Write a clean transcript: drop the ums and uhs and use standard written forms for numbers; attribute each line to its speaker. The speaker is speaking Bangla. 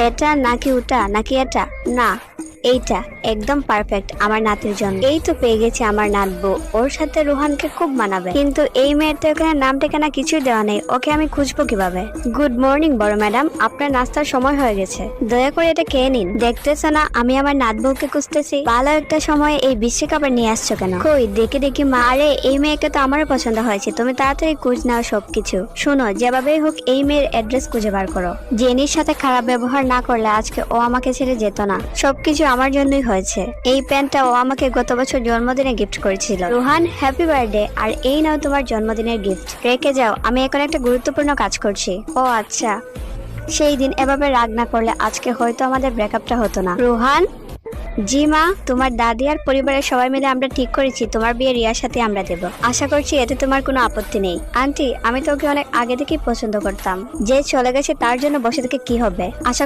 Speaker 1: এটা নাকি ওটা নাকি এটা? না, এইটা একদম পারফেক্ট আমার নাতির জন্য। এই তো পেয়ে গেছি আমার নাতবো, ওর সাথে রোহানকে খুব মানাবে। কিন্তু এই মেয়ের তো এখানে নাম ঠিকানা কিছুই দেওয়া নেই, ওকে আমি খুঁজবো কিভাবে? গুড মর্নিং বড় ম্যাডাম, আপনার নাস্তার সময় হয়ে গেছে, দয়া করে এটা খেয়ে নিন। দেখতেছ না আমি আমার নাতবউকে খুঁজতেছি? ভালো একটা সময় এই বিশ্বকাপে নিয়ে আসছো কেন? কই দেখি দেখি মা। আরে এই মেয়েকে তো আমারও পছন্দ হয়েছে, তুমি তাড়াতাড়ি খুঁজ নাও সবকিছু। শোনো, যেভাবেই হোক এই মেয়ের অ্যাড্রেস খুঁজে বার করো। জেনির সাথে খারাপ ব্যবহার না করলে আজকে ও আমাকে ছেড়ে যেত না। সবকিছু আমার জন্যই হয়েছে। এই প্যান্টটা ও আমাকে গত বছর জন্মদিনে গিফট করেছিল। Rohan, happy birthday. আর এই নাও তোমার জন্মদিনের গিফট, রেখে যাও, আমি এখন একটা গুরুত্বপূর্ণ কাজ করছি। ও আচ্ছা, সেই দিন এভাবে রাগ না করলে আজকে হয়তো আমাদের ব্রেকআপটা হতো না। রোহান। জি মা, তোমার দাদি আর পরিবারের সবাই মিলে আমরা ঠিক করেছি তোমার বিয়ে রিয়ার সাথে আমরা দেব। আশা করছি এতে তোমার কোনো আপত্তি নেই। আন্টি, আমি তো ওকে অনেক আগে থেকেই পছন্দ করতাম। যে চলে গেছে তার জন্য বসে থেকে কি হবে? আশা